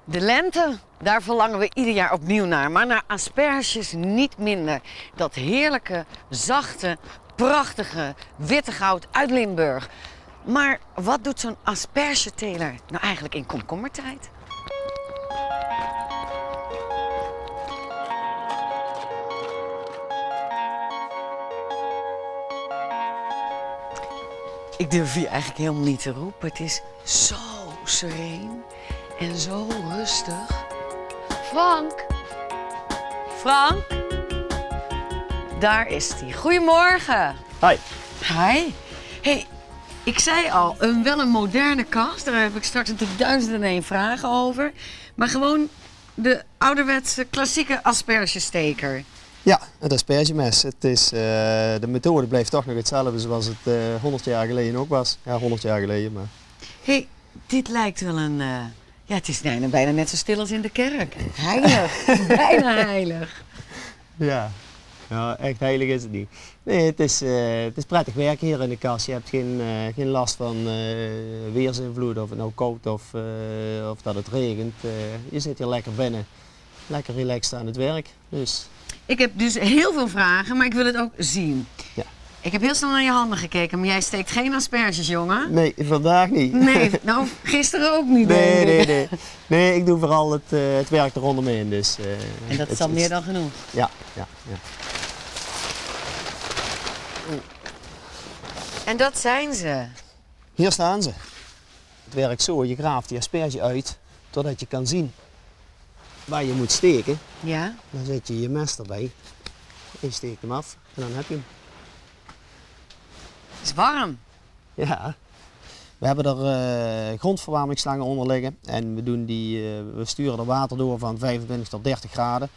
De lente, daar verlangen we ieder jaar opnieuw naar. Maar naar asperges niet minder. Dat heerlijke, zachte, prachtige witte goud uit Limburg. Maar wat doet zo'n aspergeteler nou eigenlijk in komkommertijd? Ik durf hier eigenlijk helemaal niet te roepen. Het is zo sereen en zo rustig. Frank! Frank! Daar is hij. Goedemorgen. Hi. Hi. Hey, ik zei al, wel een moderne kast. Daar heb ik straks natuurlijk 1001 vragen over. Maar gewoon de ouderwetse klassieke aspergesteker. Ja, het aspergemes. Het is, de methode blijft toch nog hetzelfde zoals het 100 jaar geleden ook was. Ja, 100 jaar geleden, maar... Hey, dit lijkt wel een... ja, het is bijna net zo stil als in de kerk. Heilig. Bijna heilig. Ja. Ja, echt heilig is het niet. Nee, het is prettig werken hier in de kast. Je hebt geen last van weersinvloed, of het nou koud of dat het regent. Je zit hier lekker binnen, lekker relaxed aan het werk. Dus. Ik heb dus heel veel vragen, maar ik wil het ook zien. Ja. Ik heb heel snel naar je handen gekeken, maar jij steekt geen asperges, jongen. Nee, vandaag niet. Nee, nou gisteren ook niet. Nee, ik doe vooral het werk er rondomheen. Dus, en dat is al meer dan genoeg? Ja. En dat zijn ze? Hier staan ze. Het werkt zo, je graaft die asperge uit totdat je kan zien waar je moet steken. Ja. Dan zet je je mes erbij en je steekt hem af en dan heb je hem. Het is warm. Ja. We hebben er grondverwarmingsslangen onder liggen en we sturen er water door van 25 tot 30 graden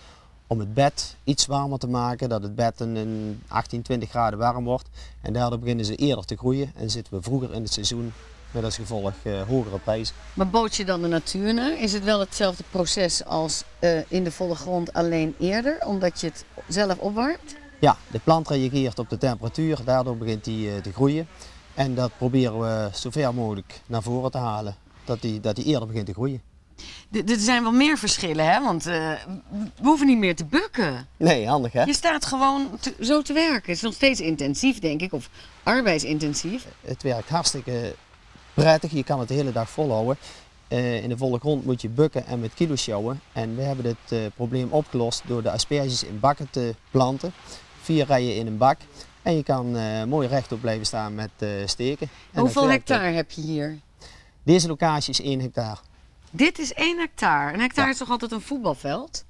om het bed iets warmer te maken, dat het bed een 18, 20 graden warm wordt. En daardoor beginnen ze eerder te groeien en zitten we vroeger in het seizoen met als gevolg hogere prijzen. Maar bood je dan de natuur naar? Is het wel hetzelfde proces als in de volle grond, alleen eerder, omdat je het zelf opwarmt? Ja, de plant reageert op de temperatuur, daardoor begint die te groeien. En dat proberen we zo ver mogelijk naar voren te halen, dat die eerder begint te groeien. Er zijn wel meer verschillen, hè? Want we hoeven niet meer te bukken. Nee, handig hè? Je staat gewoon zo te werken. Het is nog steeds intensief, denk ik, of arbeidsintensief. Het werkt hartstikke prettig, je kan het de hele dag volhouden. In de volle grond moet je bukken en met kilo's sjouwen. En we hebben dit probleem opgelost door de asperges in bakken te planten. 4 rijen in een bak. En je kan mooi rechtop blijven staan met steken. En hoeveel hectare heb je hier? Deze locatie is 1 hectare. Dit is 1 hectare. Een hectare is toch altijd een voetbalveld?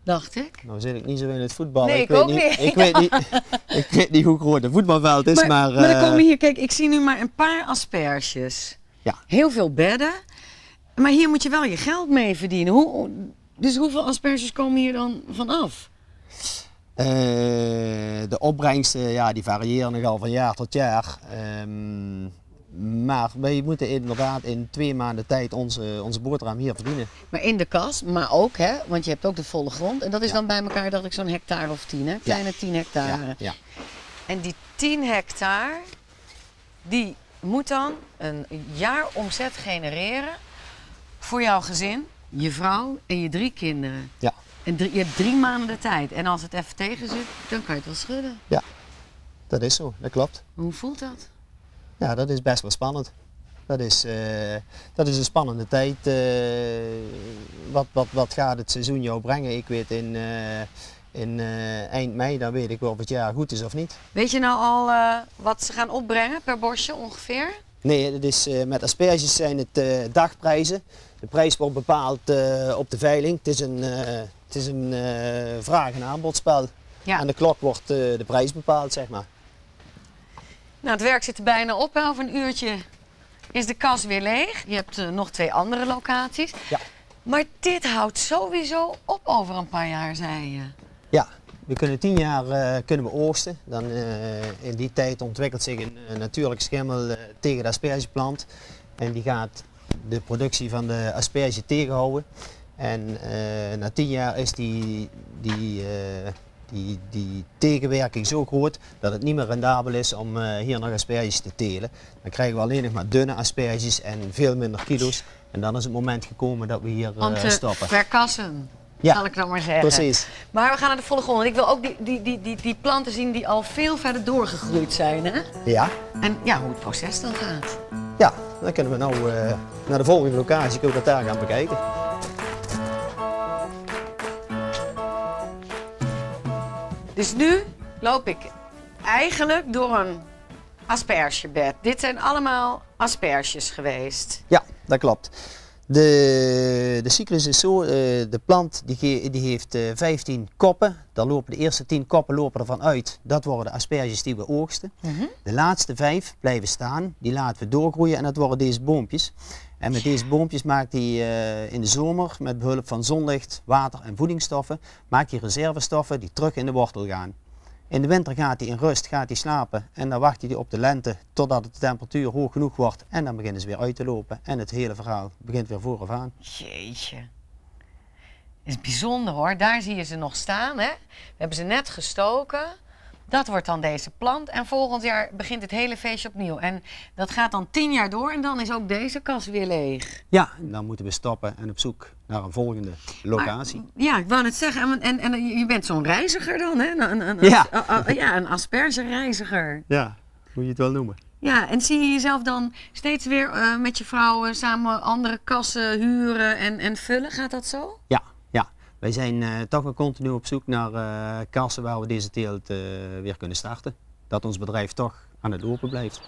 Dacht ik. Nou zit ik niet zo in het voetbal. Nee, ik ook niet. Ik weet niet hoe groot een voetbalveld is, maar er komen hier, kijk, ik zie nu maar een paar asperges. Ja. Heel veel bedden. Maar hier moet je wel je geld mee verdienen. Dus hoeveel asperges komen hier dan vanaf? De opbrengsten, ja, die variëren nogal van jaar tot jaar. Maar wij moeten inderdaad in 2 maanden tijd onze boterham hier verdienen. Maar in de kas, maar ook, hè, want je hebt ook de volle grond. En dat is dan bij elkaar, dacht ik, zo'n hectare of 10, hè? Kleine 10 hectare. Ja. En die 10 hectare, die moet dan een jaar omzet genereren voor jouw gezin, je vrouw en je 3 kinderen. Ja. En je hebt 3 maanden de tijd. En als het even tegen zit, dan kan je het wel schudden. Ja, dat is zo, dat klopt. Hoe voelt dat? Ja, dat is best wel spannend. Dat is een spannende tijd. Wat gaat het seizoen jou brengen? Ik weet in eind mei, dan weet ik wel of het jaar goed is of niet. Weet je nou al wat ze gaan opbrengen per bosje ongeveer? Nee, het is, met asperges zijn het dagprijzen. De prijs wordt bepaald op de veiling. Het is een vraag- en aanbodspel. Ja. Aan de klok wordt de prijs bepaald, zeg maar. Nou, het werk zit er bijna op. Over een uurtje is de kas weer leeg. Je hebt nog 2 andere locaties. Ja. Maar dit houdt sowieso op over een paar jaar, zei je. Ja, we kunnen 10 jaar kunnen we oogsten. Dan, in die tijd ontwikkelt zich een natuurlijke schimmel tegen de aspergeplant. En die gaat de productie van de asperge tegenhouden. En na 10 jaar is die tegenwerking zo groot dat het niet meer rendabel is om hier nog asperges te telen. Dan krijgen we alleen nog maar dunne asperges en veel minder kilo's. En dan is het moment gekomen dat we hier stoppen. Verkassen, ja, zal ik dan maar zeggen. Precies. Maar we gaan naar de volgende. Want ik wil ook die planten zien die al veel verder doorgegroeid zijn. Hè? Ja. En ja, hoe het proces dan gaat. Ja, dan kunnen we nou naar de volgende locatie, kunnen we dat daar gaan bekijken. Dus nu loop ik eigenlijk door een aspergebed. Dit zijn allemaal asperges geweest. Ja, dat klopt. De cyclus is zo, de plant die heeft 15 koppen. Daar lopen de eerste 10 koppen lopen ervan uit. Dat worden de asperges die we oogsten. De laatste 5 blijven staan. Die laten we doorgroeien en dat worden deze boompjes. En met deze boompjes maakt hij in de zomer met behulp van zonlicht, water en voedingsstoffen, maakt hij reservestoffen die terug in de wortel gaan. In de winter gaat hij in rust, gaat hij slapen en dan wacht hij op de lente totdat de temperatuur hoog genoeg wordt en dan beginnen ze weer uit te lopen en het hele verhaal begint weer vooraf aan. Jeetje. Het is bijzonder hoor, daar zie je ze nog staan. Hè? We hebben ze net gestoken. Dat wordt dan deze plant en volgend jaar begint het hele feestje opnieuw. En dat gaat dan 10 jaar door en dan is ook deze kas weer leeg. Ja, dan moeten we stoppen en op zoek naar een volgende locatie. Maar, ja, ik wou net zeggen, en je bent zo'n reiziger dan, hè? Een aspergereiziger. Ja, moet je het wel noemen. Ja, en zie je jezelf dan steeds weer met je vrouw samen andere kassen huren en vullen? Gaat dat zo? Ja. Wij zijn toch wel continu op zoek naar kassen waar we deze teelt weer kunnen starten. Dat ons bedrijf toch aan het lopen blijft.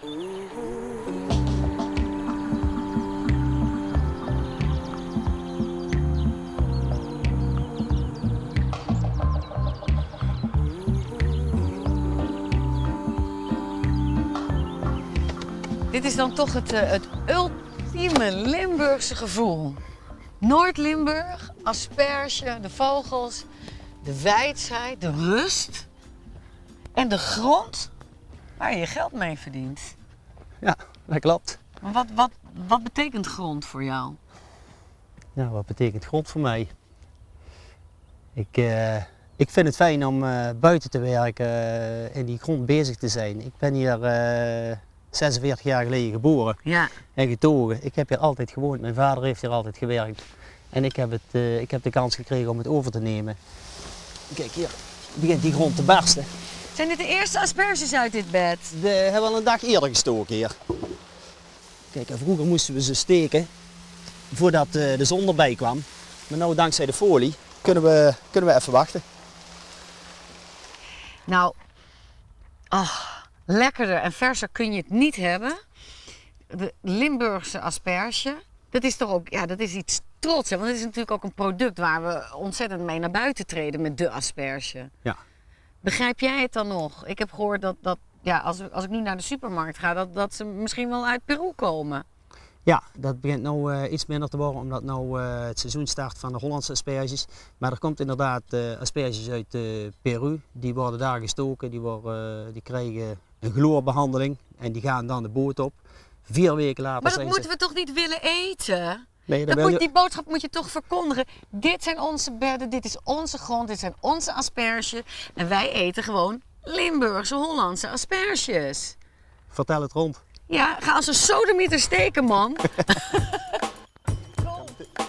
Dit is dan toch het ultieme Limburgse gevoel. Noord-Limburg, asperge, de vogels, de wijsheid, de rust en de grond waar je je geld mee verdient. Ja, dat klopt. Maar wat betekent grond voor jou? Ja, wat betekent grond voor mij? Ik vind het fijn om buiten te werken, in die grond bezig te zijn. Ik ben hier 46 jaar geleden geboren en getogen. Ik heb hier altijd gewoond. Mijn vader heeft hier altijd gewerkt. En ik heb de kans gekregen om het over te nemen. Kijk, hier begint die grond te barsten. Zijn dit de eerste asperges uit dit bed? We hebben al een dag eerder gestoken hier. Kijk, vroeger moesten we ze steken voordat de zon erbij kwam. Maar nu dankzij de folie kunnen we even wachten. Nou, lekkerder en verser kun je het niet hebben. De Limburgse asperge, dat is toch ook, ja, dat is iets trots. Hè? Want het is natuurlijk ook een product waar we ontzettend mee naar buiten treden met de asperge. Ja. Begrijp jij het dan nog? Ik heb gehoord dat als ik nu naar de supermarkt ga, dat ze misschien wel uit Peru komen. Ja, dat begint nu iets minder te worden, omdat nu het seizoen start van de Hollandse asperges. Maar er komt inderdaad asperges uit Peru, die worden daar gestoken, die krijgen een chloorbehandeling en die gaan dan de boot op. 4 weken later maar dat moeten we toch niet willen eten? Nee, Die boodschap moet je toch verkondigen. Dit zijn onze bedden, dit is onze grond, dit zijn onze asperges. En wij eten gewoon Limburgse, Hollandse asperges. Vertel het rond. Ja, ga als een sodemieter steken, man.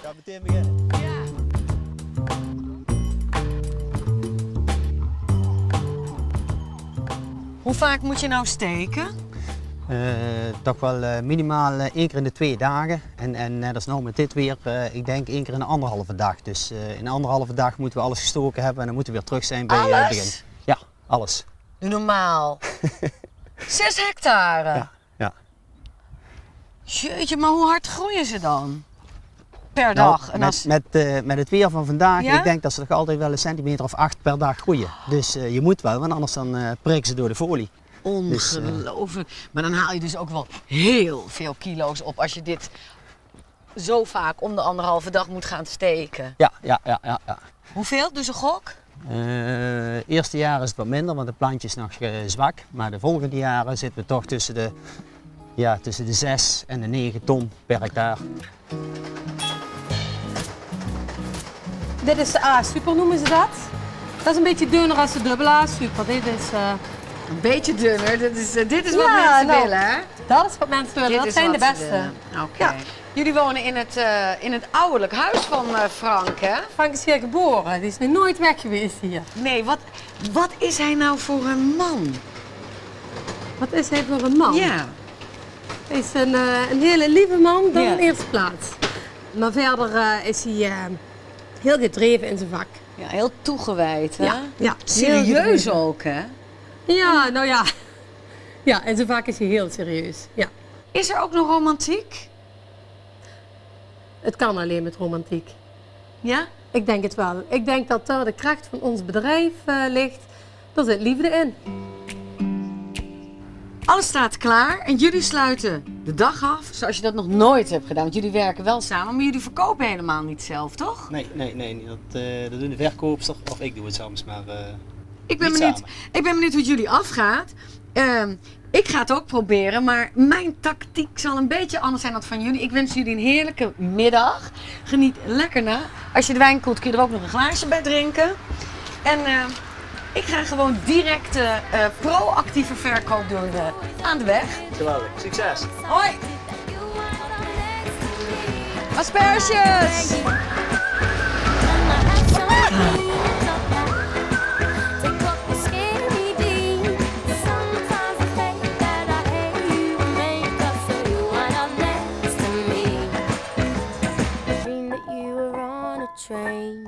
Ga meteen beginnen. Ja. Hoe vaak moet je nou steken? Toch wel minimaal 1 keer in de 2 dagen. En net als nou met dit weer, ik denk 1 keer in de 1,5 dag. Dus in de 1,5 dag moeten we alles gestoken hebben en dan moeten we weer terug zijn bij het begin. Ja, alles. Normaal. 6 hectare? Ja. Jeetje, maar hoe hard groeien ze dan? Per dag? Met het weer van vandaag, ja? Ik denk dat ze toch altijd wel 1 centimeter of 8 per dag groeien. Dus je moet wel, want anders dan prikken ze door de folie. Ongelooflijk. Maar dan haal je dus ook wel heel veel kilo's op als je dit zo vaak om de 1,5 dag moet gaan steken. Ja. Hoeveel? Dus een gok? Eerste jaar is het wat minder, want het plantje is nog zwak. Maar de volgende jaren zitten we toch tussen de 6 en de 9 ton per hectare. Dit is de A-super noemen ze dat. Dat is een beetje dunner als de dubbele A-super. Dit is Een beetje dunner, dit is wat mensen willen, hè? Dat is wat mensen willen, dat zijn de beste. Oké. Ja. Jullie wonen in het ouderlijk huis van Frank, hè? Frank is hier geboren, die is nog nooit weg geweest hier. Nee, wat is hij nou voor een man? Wat is hij voor een man? Ja. Hij is een hele lieve man, dan in eerste plaats. Maar verder is hij heel gedreven in zijn vak. Ja, heel toegewijd, hè? Ja. Serieus ook, hè? Ja, nou ja. Ja, in zijn vak is hij heel serieus. Ja. Is er ook nog romantiek? Het kan alleen met romantiek. Ja? Ik denk het wel. Ik denk dat daar de kracht van ons bedrijf ligt. Daar zit liefde in. Alles staat klaar en jullie sluiten de dag af zoals je dat nog nooit hebt gedaan. Want jullie werken wel samen, maar jullie verkopen helemaal niet zelf, toch? Nee. Dat doen de verkoopster of ik doe het soms, maar Ik ben benieuwd hoe het jullie afgaat. Ik ga het ook proberen, maar mijn tactiek zal een beetje anders zijn dan van jullie. Ik wens jullie een heerlijke middag. Geniet lekker na. Als je de wijn koelt kun je er ook nog een glaasje bij drinken. En ik ga gewoon direct proactieve verkoop doen aan de weg. geweldig. Succes! Hoi! Asperges! Train,